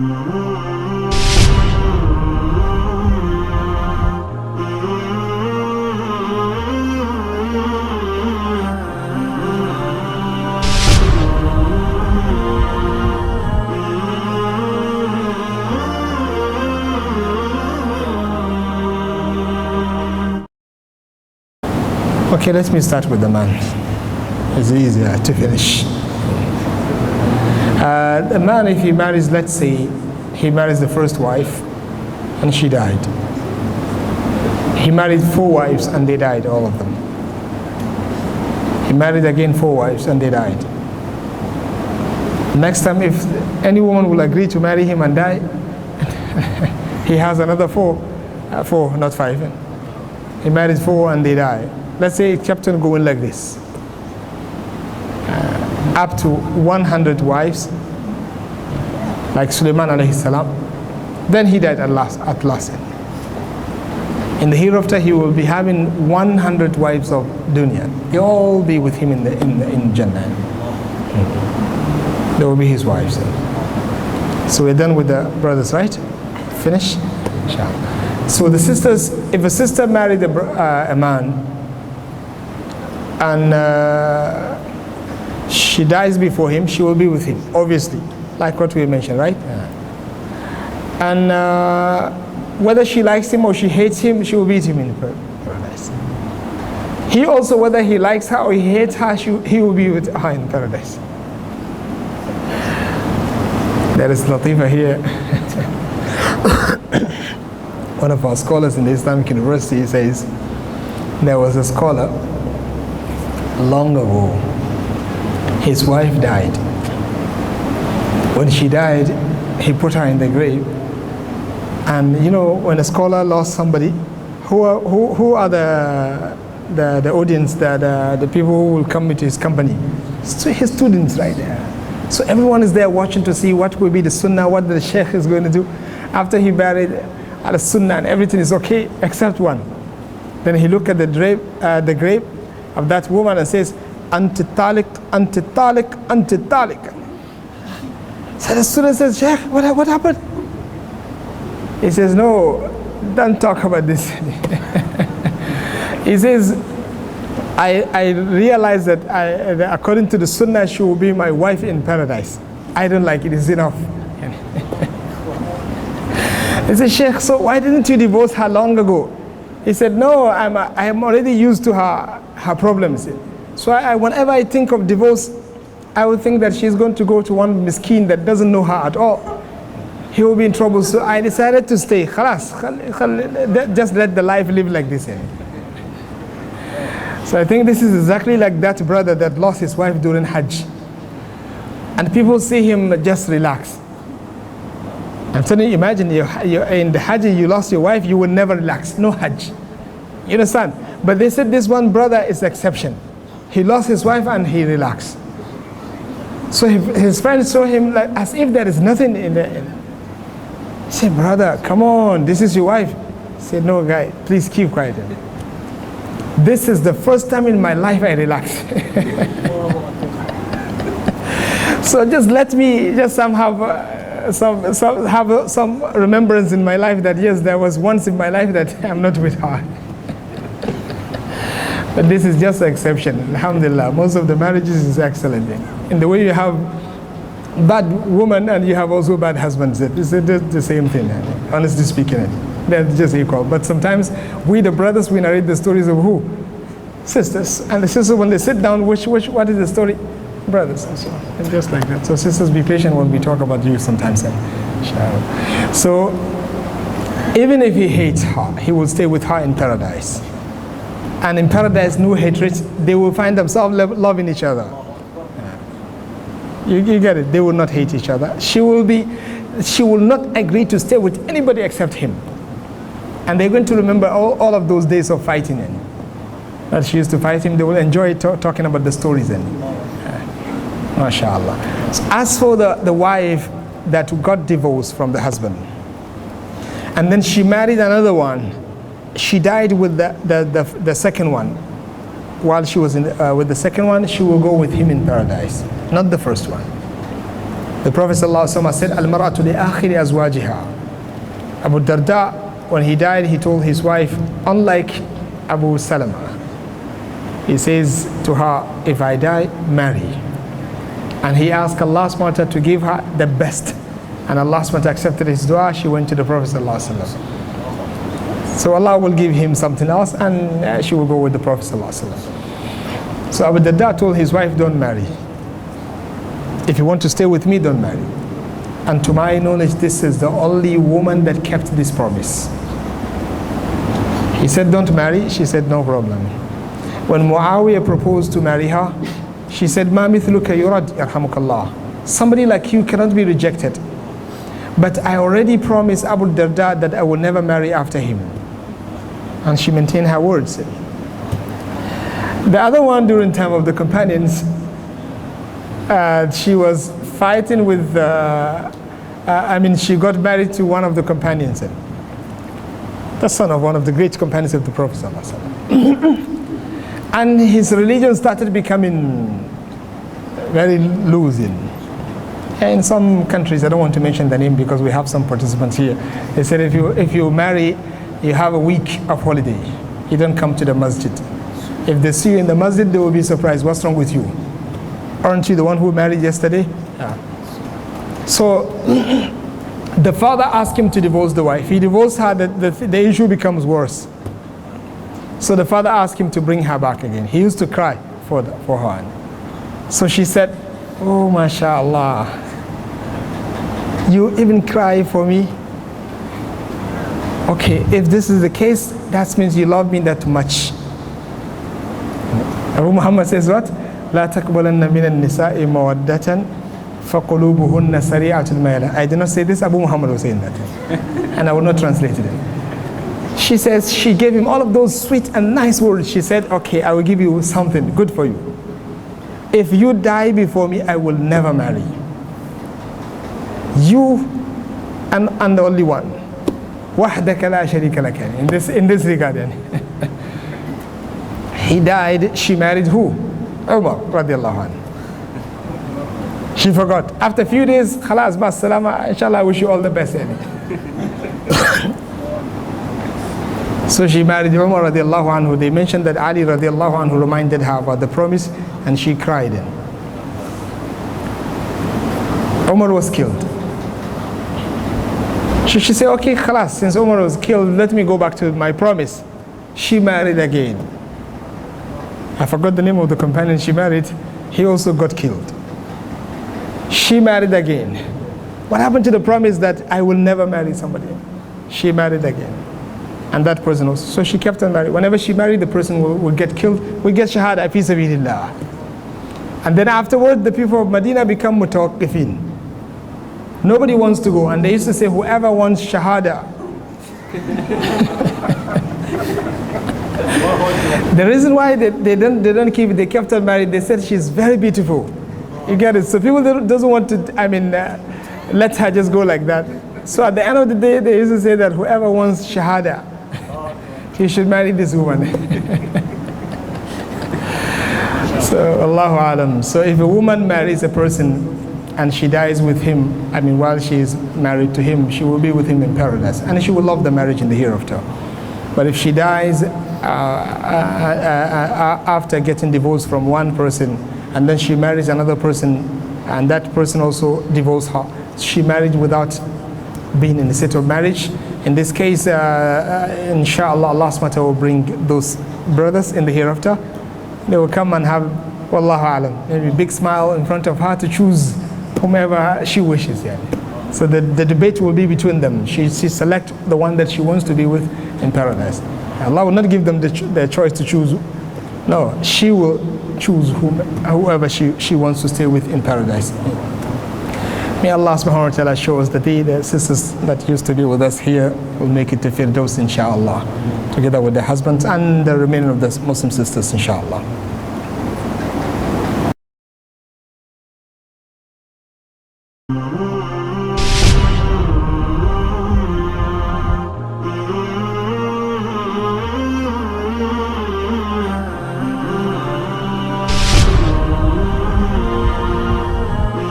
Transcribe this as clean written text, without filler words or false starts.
Okay, let me start with the man. It's easier to finish. The man, if he marries, let's say, he marries the first wife and she died. He married 4 wives and they died, all of them. He married again 4 wives and they died. Next time, if any woman will agree to marry him and die, he has another 4, not 5. He married 4 and they die. Let's say it kept on going like this, up to 100 wives, like Sulaiman alayhi salam. Then he died at last. In the hereafter, he will be having 100 wives of dunya. They all be with him in Jannah. They will be his wives. So we're done with the brothers, right? Finish? Inshallah. So the sisters, if a sister married a man, and she dies before him, she will be with him, obviously, like what we mentioned, right? And whether she likes him or she hates him, she will be with him in paradise. He also, whether he likes her or he hates her, he will be with her in paradise. There is Latifa here. One of our scholars in the Islamic University says, there was a scholar long ago, his wife died. When she died, he put her in the grave. And you know, when a scholar lost somebody, who are the audience, the people who will come into his company? So his students right there. So everyone is there watching to see what will be the sunnah, what the sheikh is going to do. After he buried at the sunnah and everything is okay, except one. Then he looked at the grave of that woman and says, Anti talik, anti talik, anti talik. So the student says, Sheikh, what happened? He says, no, don't talk about this. He says, I realize that according to the sunnah, she will be my wife in paradise. I don't like it, it's enough. He said, Sheikh, so why didn't you divorce her long ago? He said, no, I am already used to her problems. So whenever I think of divorce, I would think that she's going to go to one miskin that doesn't know her at all. He will be in trouble. So I decided to stay. Khalas, just let the life live like this. So I think this is exactly like that brother that lost his wife during Hajj. And people see him just relax. I'm telling you, imagine you're in the Hajj, you lost your wife, you will never relax. No Hajj. You understand? But they said this one brother is the exception. He lost his wife and he relaxed. So his friends saw him like as if there is nothing in there. He said, brother, come on, this is your wife. He said, no, guy, please keep quiet. This is the first time in my life I relaxed. So just let me just somehow have some remembrance in my life that yes, there was once in my life that I'm not with her. But this is just an exception. Alhamdulillah, most of the marriages is excellent. In the way you have bad women and you have also bad husbands, it's the same thing. Honestly speaking, they're just equal. But sometimes we, the brothers, we narrate the stories of who? Sisters. And the sisters, when they sit down, what is the story? Brothers and so on. And just like that. So sisters, be patient when we talk about you sometimes. So even if he hates her, he will stay with her in paradise. And in paradise, no hatred. They will find themselves loving each other. You get it? They will not hate each other. She will not agree to stay with anybody except him. And they're going to remember all of those days of fighting. That she used to fight him. They will enjoy talking about the stories. MashaAllah. So as for the wife that got divorced from the husband, and then she married another one, she died with the second one. While she was with the second one, she will go with him in paradise, not the first one. The Prophet ﷺ said, Al-mar'atu li akhiri azwajiha. Abu Darda, when he died, he told his wife, unlike Abu Salama, he says to her, if I die, marry. And he asked Allah subhanahu wa ta'ala to give her the best. And Allah subhanahu wa ta'ala accepted his dua. She went to the Prophet ﷺ. So Allah will give him something else, and she will go with the Prophet ﷺ. So Abu Darda told his wife, don't marry. If you want to stay with me, don't marry. And to my knowledge, this is the only woman that kept this promise. He said, don't marry. She said, no problem. When Muawiyah proposed to marry her, she said, Ma mithluka yurad, yarhamukallah. Somebody like you cannot be rejected. But I already promised Abu Darda that I will never marry after him. And she maintained her words. The other one during time of the companions, she was fighting with, she got married to one of the companions, the son of one of the great companions of the Prophet ﷺ. And his religion started becoming very loose. In some countries, I don't want to mention the name because we have some participants here. They said if you marry, you have a week of holiday. You don't come to the masjid. If they see you in the masjid, they will be surprised. What's wrong with you? Aren't you the one who married yesterday? Yeah. So the father asked him to divorce the wife. He divorced her, the issue becomes worse. So the father asked him to bring her back again. He used to cry for her. So she said, oh, mashallah, you even cry for me? Okay, if this is the case, that means you love me that much. Abu Muhammad says what? لا تقبلن من النساء مودة فقلوبهن سريعة الميل. I did not say this, Abu Muhammad was saying that. And I will not translate it. She says, she gave him all of those sweet and nice words. She said, okay, I will give you something good for you. If you die before me, I will never marry. You and the only one. وحدك لا شريك لك. In this regard. He died, she married who? Umar radiallahu anhu. She forgot. After a few days, khalas, ma salama, inshallah, I wish you all the best. So she married Umar radiallahu anhu. They mentioned that Ali radiallahu anhu reminded her about the promise, and she cried. Umar was killed. She said, okay, khalas, since Umar was killed, let me go back to my promise. She married again. I forgot the name of the companion she married. He also got killed. She married again. What happened to the promise that I will never marry somebody? She married again. And that person also. So she kept on marrying. Whenever she married, the person will get killed. We get shahada fi sabilillah. And then afterward, the people of Medina become mutawaqqifin. Nobody wants to go. And they used to say, whoever wants shahada. The reason why they don't keep it, they kept her married, they said she's very beautiful. You get it? So people doesn't want to, let her just go like that. So at the end of the day, they used to say that whoever wants shahada, he should marry this woman. So Allahu Alam. So if a woman marries a person and she dies with him, while she is married to him, she will be with him in paradise. And she will love the marriage in the hereafter. But if she dies after getting divorced from one person, and then she marries another person, and that person also divorced her, she married without being in a state of marriage. In this case, inshallah, Allah subhanahu wa ta'ala will bring those brothers in the hereafter. They will come and have, wallahu alam, maybe a big smile in front of her to choose whomever she wishes. So the debate will be between them. She select the one that she wants to be with in paradise. Allah will not give them the choice to choose. No, she will choose whoever she wants to stay with in paradise. May Allah subhanahu wa ta'ala show us that the sisters that used to be with us here will make it to Firdaus, inshallah, together with their husbands and the remaining of the Muslim sisters, inshallah.